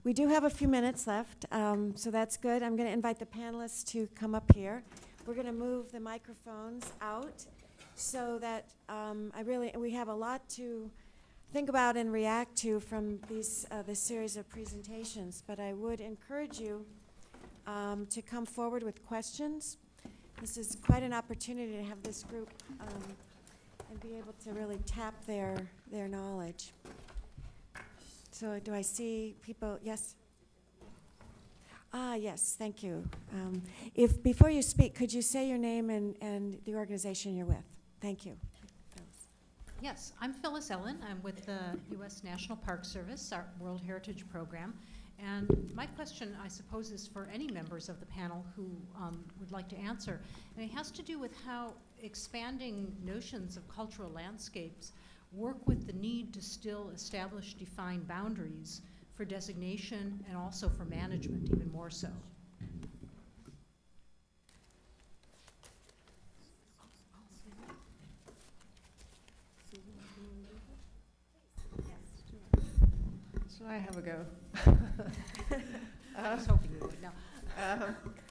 We do have a few minutes left, so that's good. I'm going to invite the panelists to come up here. We're going to move the microphones out so that we have a lot to think about and react to from this series of presentations. But I would encourage you to come forward with questions. This is quite an opportunity to have this group and be able to really tap their knowledge. So do I see people? Yes? Yes, thank you. If before you speak, could you say your name and the organization you're with? Thank you. Yes, I'm Phyllis Ellen. I'm with the U.S. National Park Service, our World Heritage Program. And my question, I suppose, is for any members of the panel who would like to answer. And it has to do with how expanding notions of cultural landscapes work with the need to still establish defined boundaries for designation and also for management, even more so. Shall I have a go? I was hoping you would. No.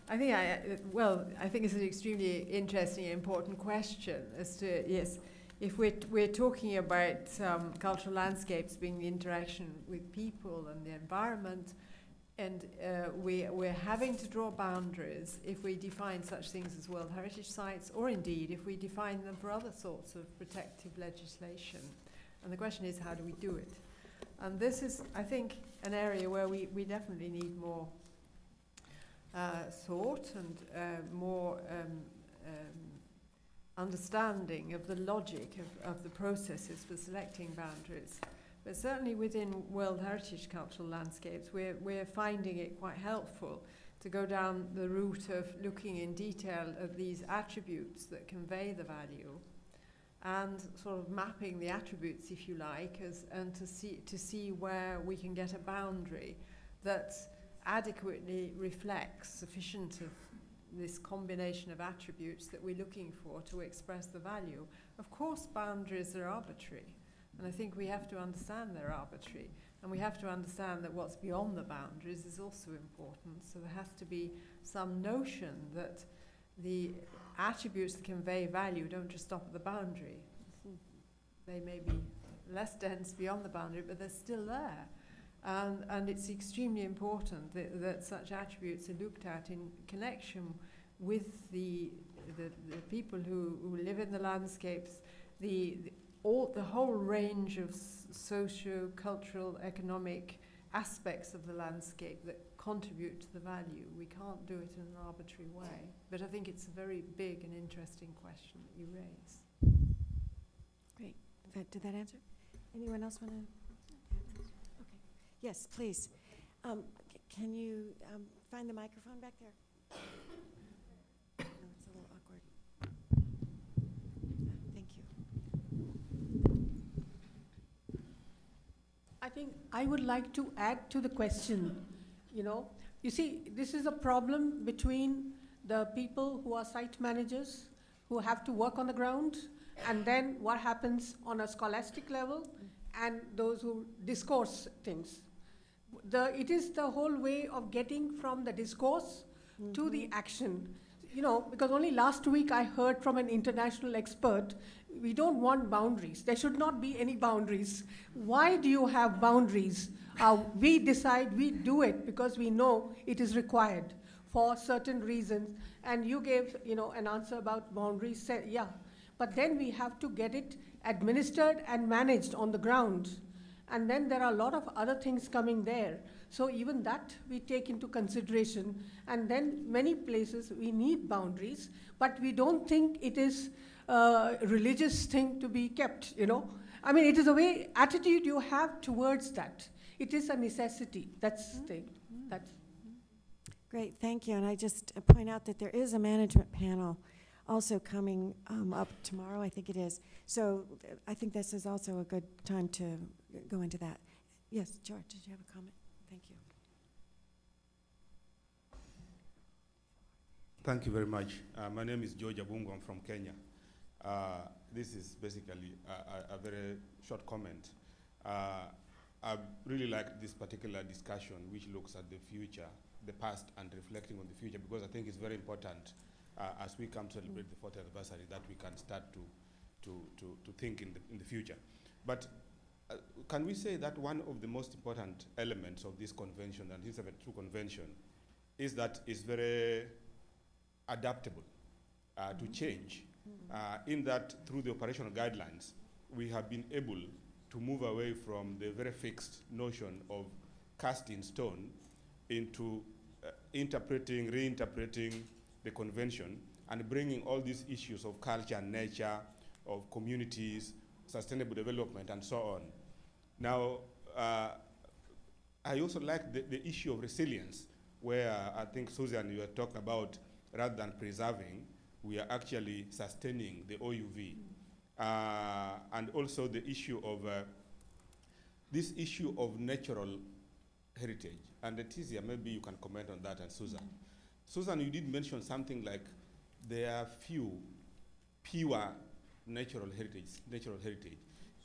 I think it's an extremely interesting and important question as to, yes, if we're talking about cultural landscapes being the interaction with people and the environment, and we're having to draw boundaries if we define such things as World Heritage Sites, or indeed if we define them for other sorts of protective legislation. And the question is, how do we do it? And this is, I think, an area where we definitely need more thought and more understanding of the logic of the processes for selecting boundaries. But certainly within World Heritage cultural landscapes, we're finding it quite helpful to go down the route of looking in detail at these attributes that convey the value, and sort of mapping the attributes, if you like, and to see where we can get a boundary that adequately reflects sufficient of this combination of attributes that we're looking for to express the value. Of course, boundaries are arbitrary, and I think we have to understand they're arbitrary, and we have to understand that what's beyond the boundaries is also important. So there has to be some notion that the attributes that convey value don't just stop at the boundary. They may be less dense beyond the boundary, but they're still there. And it's extremely important that such attributes are looked at in connection with the people who live in the landscapes, the whole range of socio-cultural, economic aspects of the landscape that contribute to the value. We can't do it in an arbitrary way. But I think it's a very big and interesting question that you raise. Great. Did that answer? Anyone else want to? Okay. Yes, please. Can you find the microphone back there? No, it's a little awkward. Thank you. I think I would like to add to the question. You see, this is a problem between the people who are site managers, who have to work on the ground, and then what happens on a scholastic level, and those who discourse things. It is the whole way of getting from the discourse to the action. Because only last week I heard from an international expert, we don't want boundaries. There should not be any boundaries. Why do you have boundaries? We decide, we do it because we know it is required for certain reasons. And you gave, an answer about boundaries. Yeah, but then we have to get it administered and managed on the ground. And then there are a lot of other things coming there. So even that we take into consideration. And then many places we need boundaries, but we don't think it is a religious thing to be kept, I mean, it is a way, attitude you have towards that. It is a necessity. That's the thing. Great, thank you. And I just point out that there is a management panel also coming up tomorrow, I think it is. So I think this is also a good time to go into that. Yes, George, did you have a comment? Thank you. Thank you very much. My name is George Abungu. I'm from Kenya. This is basically a very short comment. I really like this particular discussion, which looks at the future, the past, and reflecting on the future, because I think it's very important as we come to celebrate the 40th anniversary that we can start to think in the future. But can we say that one of the most important elements of this convention, and this is a true convention, is that it's very adaptable to change, in that through the operational guidelines, we have been able to move away from the very fixed notion of cast in stone into interpreting, reinterpreting the convention and bringing all these issues of culture and nature, of communities, sustainable development, and so on. Now, I also like the issue of resilience, where I think, Susan, you were talking about, rather than preserving, we are actually sustaining the OUV. And also the issue of this issue of natural heritage. And Letizia, maybe you can comment on that, and Susan. Susan, you did mention something like there are few pure natural heritage.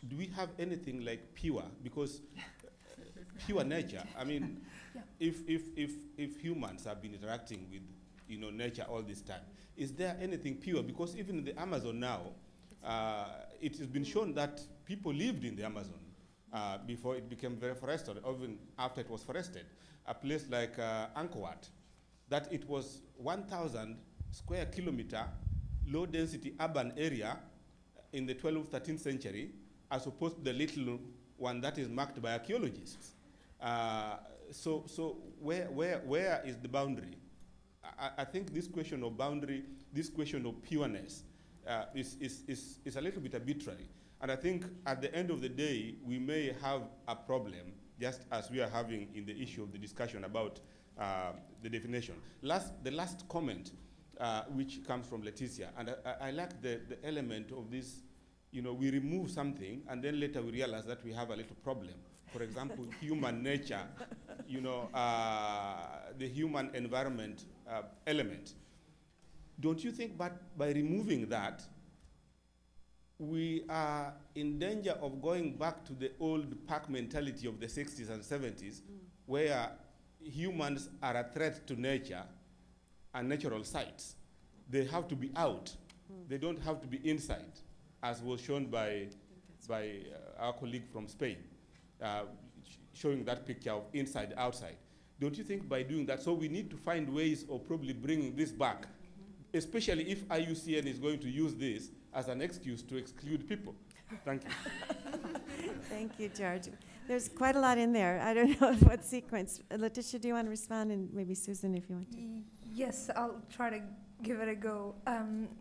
Do we have anything like pure? Because pure nature, I mean, if humans have been interacting with nature all this time, is there anything pure? Because even in the Amazon now, it has been shown that people lived in the Amazon before it became very forested, even after it was forested. A place like Angkor Wat, that it was 1,000 square kilometer low density urban area in the 12th, 13th century, as opposed to the little one that is marked by archaeologists. So where is the boundary? I think this question of boundary, this question of pureness is a little bit arbitrary. And I think at the end of the day, we may have a problem, just as we are having in the issue of the discussion about the definition. The last comment, which comes from Letizia, and I like the element of this, we remove something, and then later we realize that we have a little problem. For example, human nature, the human environment element. Don't you think by removing that, we are in danger of going back to the old pack mentality of the 60s and 70s, where humans are a threat to nature and natural sites? They have to be out. They don't have to be inside, as was shown by our colleague from Spain, showing that picture of inside, outside. Don't you think by doing that, so we need to find ways of probably bringing this back, especially if IUCN is going to use this as an excuse to exclude people? Thank you. Thank you, George. There's quite a lot in there. I don't know what sequence. Letitia, do you want to respond? And maybe Susan, if you want to. Yes, I'll try to give it a go.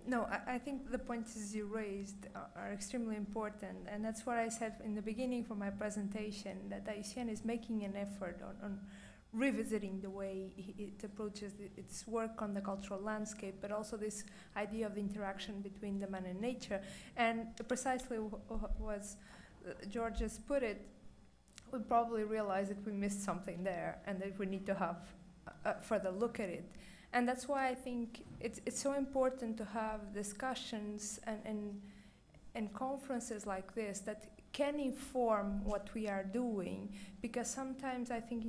No, I think the points you raised are extremely important. And that's what I said in the beginning for my presentation, that IUCN is making an effort on revisiting the way it approaches its work on the cultural landscape, but also this idea of the interaction between the man and nature. And precisely was George has put it, we probably realize that we missed something there and that we need to have a further look at it. And that's why I think it's so important to have discussions and conferences like this that can inform what we are doing, because sometimes I think,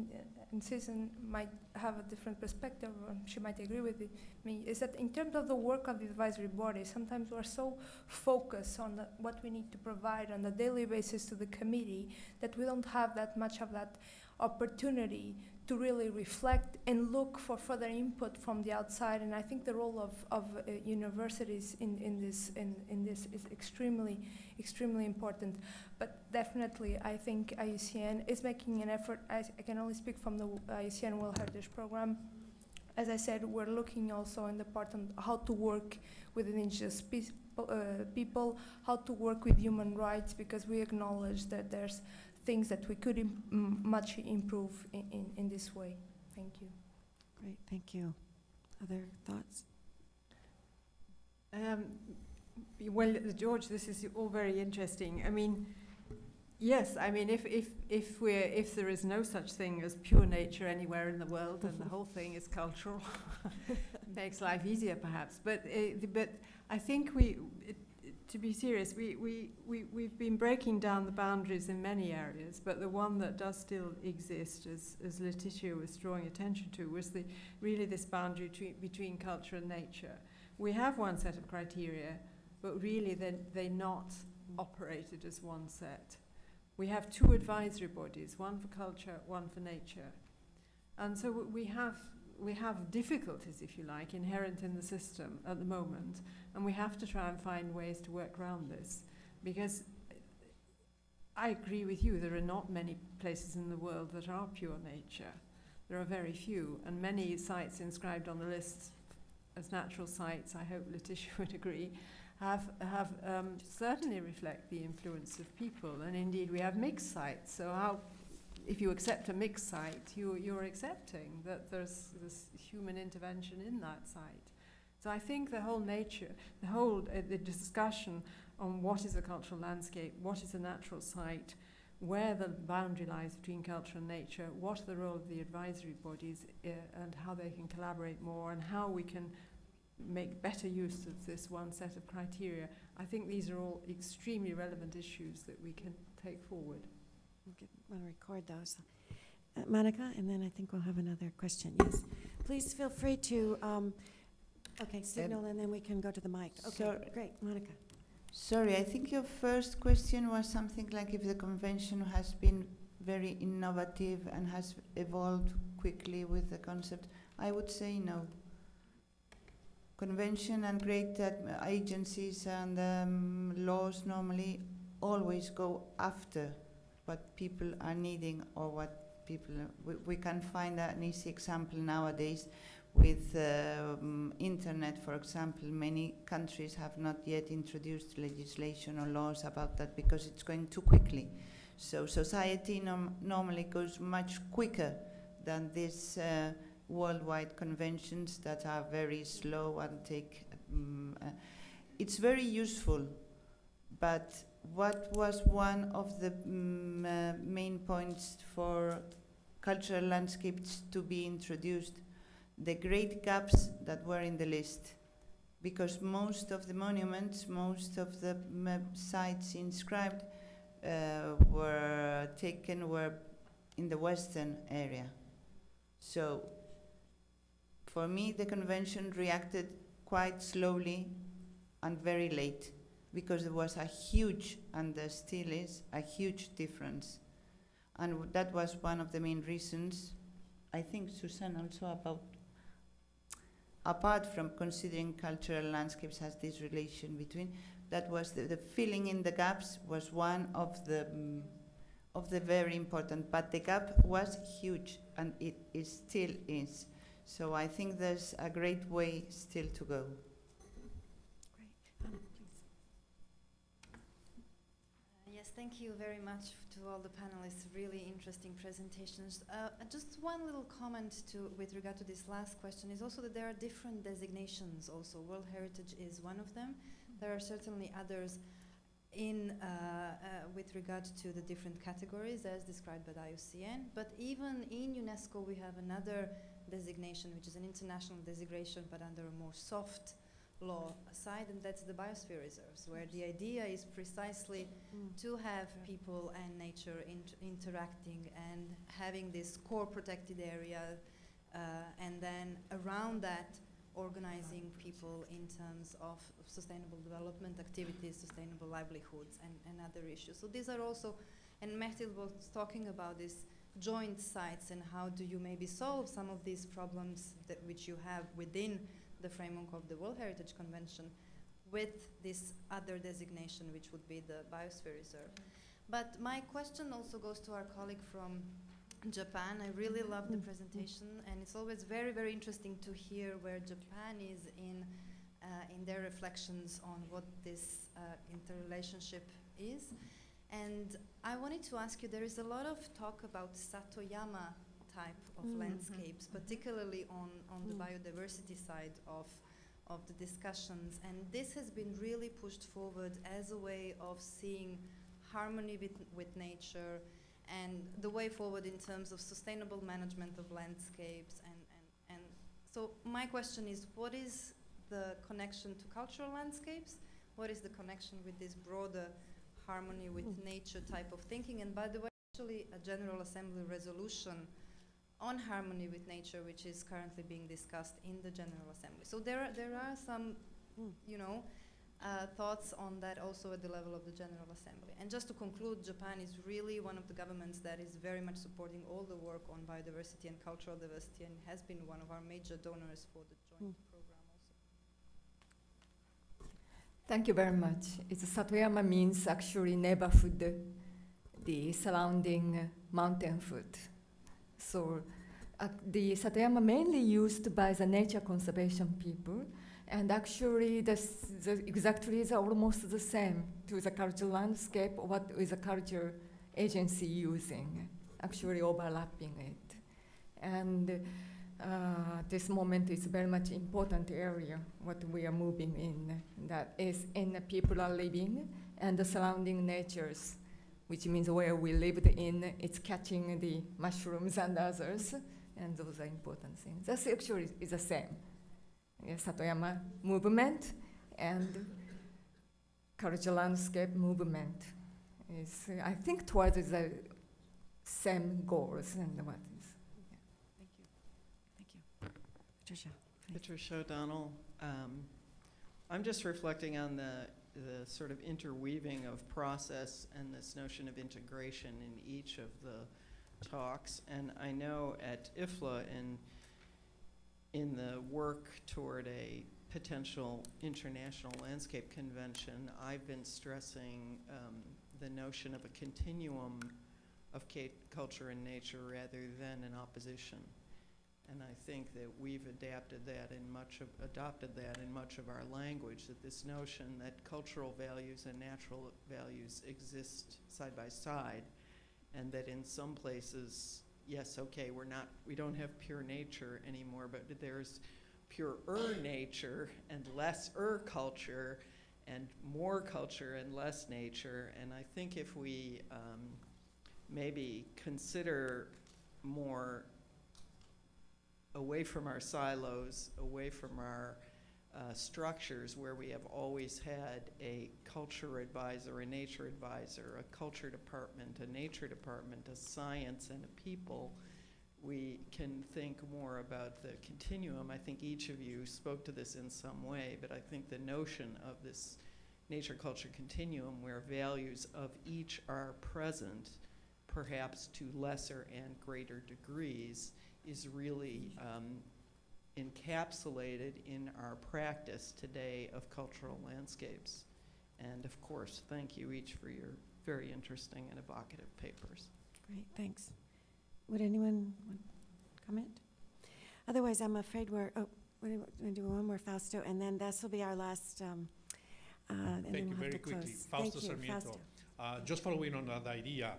and Susan might have a different perspective, she might agree with me, is that in terms of the work of the advisory body, sometimes we're so focused on what we need to provide on a daily basis to the committee that we don't have that much of that opportunity to really reflect and look for further input from the outside. And I think the role of universities in this is extremely important. But definitely, I think IUCN is making an effort. I can only speak from the IUCN World Heritage Program. As I said, we're looking also in the part on how to work with indigenous people, how to work with human rights, because we acknowledge that there's things that we could much improve in this way. Thank you. Great, thank you. Other thoughts? Well, George, this is all very interesting. I mean, yes, I mean, if there is no such thing as pure nature anywhere in the world, and the whole thing is cultural, makes life easier perhaps. But I think to be serious, we've been breaking down the boundaries in many areas, but the one that does still exist, as Letitia was drawing attention to, was really this boundary between culture and nature. We have one set of criteria, but really they're not operated as one set. We have two advisory bodies, one for culture, one for nature. And so we have difficulties, if you like, inherent in the system at the moment, and we have to try and find ways to work around this, because I agree with you, there are not many places in the world that are pure nature. There are very few, and many sites inscribed on the list as natural sites, I hope Letitia would agree, have certainly reflect the influence of people, and indeed we have mixed sites, so how, if you accept a mixed site, you're accepting that there's human intervention in that site. So I think the whole nature, the discussion on what is a cultural landscape, what is a natural site, where the boundary lies between culture and nature, what are the role of the advisory bodies and how they can collaborate more, and how we can make better use of this one set of criteria. I think these are all extremely relevant issues that we can take forward. Want to record those. Monica, and then I think we'll have another question. Yes. Please feel free to, signal, and then we can go to the mic. Okay, great. Monica. Sorry, I think your first question was something like if the convention has been very innovative and has evolved quickly with the concept. I would say no. Convention and great agencies and laws normally always go after what people are needing or what people... We can find an easy example nowadays with internet, for example. Many countries have not yet introduced legislation or laws about that because it's going too quickly. So society normally goes much quicker than these worldwide conventions that are very slow and take... it's very useful, but what was one of the main points for cultural landscapes to be introduced? The great gaps that were in the list, because most of the monuments, most of the sites inscribed were in the western area. So for me, the convention reacted quite slowly and very late, because there was a huge, and there still is, a huge difference. And that was one of the main reasons, I think, Susan, also about, apart from considering cultural landscapes as this relation between, that was the filling in the gaps was one of the very important, but the gap was huge, and it still is. So I think there's a great way still to go. Yes, thank you very much to all the panelists. Really interesting presentations. Just one little comment with regard to this last question is also that there are different designations also. World Heritage is one of them. There are certainly others with regard to the different categories as described by the IUCN. But even in UNESCO we have another designation, which is an international designation but under a more soft law side, and that's the biosphere reserves, where the idea is precisely to have people and nature interacting and having this core protected area, and then around that organizing people in terms of sustainable development activities, sustainable livelihoods, and other issues. So these are also, and Mehtil was talking about these joint sites and how do you maybe solve some of these problems that which you have within the framework of the World Heritage Convention with this other designation, which would be the Biosphere Reserve. But my question also goes to our colleague from Japan. I really love the presentation, and it's always very, very interesting to hear where Japan is in their reflections on what this interrelationship is. And I wanted to ask you, there is a lot of talk about Satoyama type of landscapes, particularly on the biodiversity side of the discussions. And this has been really pushed forward as a way of seeing harmony with nature and the way forward in terms of sustainable management of landscapes. And so my question is, what is the connection to cultural landscapes what is the connection with this broader harmony with nature type of thinking. And by the way, actually a General Assembly resolution on harmony with nature, which is currently being discussed in the General Assembly. So there are some, you know, thoughts on that also at the level of the General Assembly. And just to conclude, Japan is really one of the governments that is very much supporting all the work on biodiversity and cultural diversity, and has been one of our major donors for the joint program also. Thank you very much. It's Satoyama means actually neighborhood, the surrounding mountainhood. So the Satoyama mainly used by the nature conservation people, and actually exactly is almost the same to the cultural landscape, what is the culture agency using, actually overlapping it. And this moment is very much important area, what we are moving in, that is in the people are living and the surrounding natures, which means where we lived in, it's catching the mushrooms and others, and those are important things. That's actually is the same. Satoyama movement and cultural landscape movement is, I think, towards the same goals and what is. Yeah. Thank you. Thank you. Patricia. Patricia O'Donnell. I'm just reflecting on the sort of interweaving of process and this notion of integration in each of the talks. And I know at IFLA in the work toward a potential international landscape convention, I've been stressing the notion of a continuum of culture and nature rather than an opposition. And I think that we've adopted that in much of our language, that this notion that cultural values and natural values exist side by side, and that in some places, yes, okay, we don't have pure nature anymore, but there's pure-er nature and less-er culture and more culture and less nature. And I think if we maybe consider more away from our silos, away from our structures where we have always had a culture advisor, a nature advisor, a culture department, a nature department, a science, and a people, we can think more about the continuum. I think each of you spoke to this in some way, but I think the notion of this nature-culture continuum where values of each are present, perhaps to lesser and greater degrees, is really encapsulated in our practice today of cultural landscapes. And of course, thank you each for your very interesting and evocative papers. Great, thanks. Would anyone want to comment? Otherwise, I'm afraid we're going to do one more Fausto, and then this will be our last, and Thank then you. we'll Very have to quickly. close. Fausto Thank you, Sarmiento. Fausto. Just following on that idea,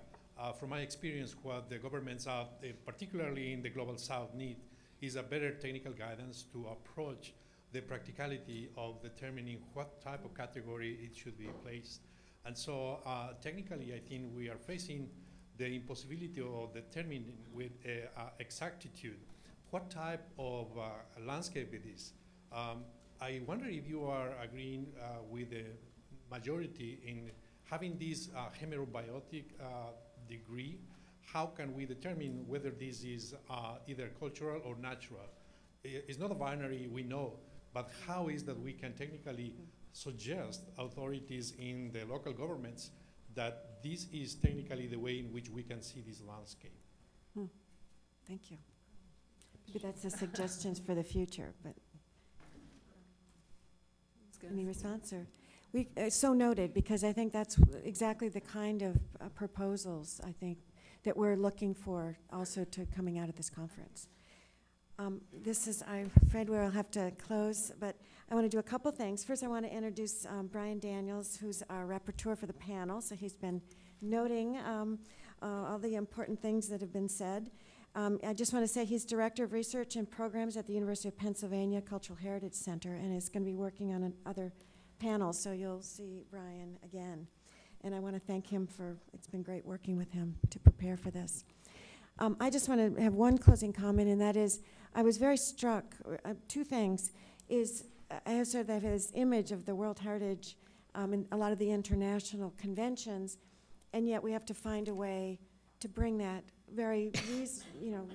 from my experience, what the governments out, particularly in the Global South, need is a better technical guidance to approach the practicality of determining what type of category it should be placed. And so technically, I think we are facing the impossibility of determining with exactitude what type of landscape it is. I wonder if you are agreeing with the majority in having this hemerobiotic degree. How can we determine whether this is either cultural or natural? It's not a binary, we know, but how is that we can technically suggest authorities in the local governments that this is technically the way in which we can see this landscape? Thank you. Maybe that's the suggestions for the future, but any response? Or so noted, because I think that's exactly the kind of proposals, I think, that we're looking for also to coming out of this conference. I'm afraid we'll have to close, but I want to do a couple things. First, I want to introduce Brian Daniels, who's our rapporteur for the panel. So he's been noting all the important things that have been said. I just want to say he's Director of Research and Programs at the University of Pennsylvania Cultural Heritage Center, and is going to be working on other panels, so you'll see Brian again. And I want to thank him it's been great working with him to prepare for this. I just want to have one closing comment, and that is, I was very struck, two things, is sort of his image of the World Heritage in a lot of the international conventions, and yet we have to find a way to bring that very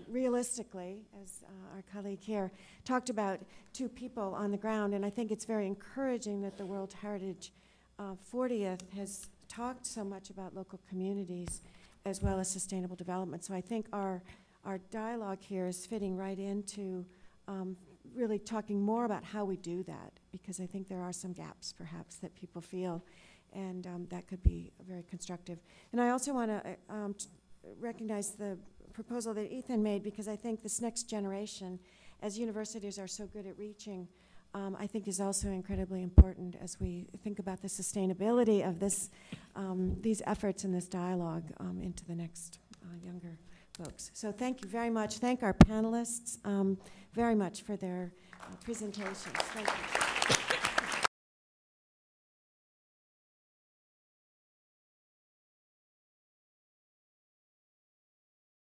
realistically, as our colleague here talked about, to people on the ground. And I think it's very encouraging that the World Heritage 40th has talked so much about local communities as well as sustainable development. So I think our dialogue here is fitting right into really talking more about how we do that, because I think there are some gaps perhaps that people feel, and that could be very constructive. And I also want to recognize the proposal that Ethan made, because I think this next generation, as universities are so good at reaching, I think is also incredibly important as we think about the sustainability of this, these efforts and this dialogue into the next younger folks. So thank you very much. Thank our panelists very much for their presentations. Thank you.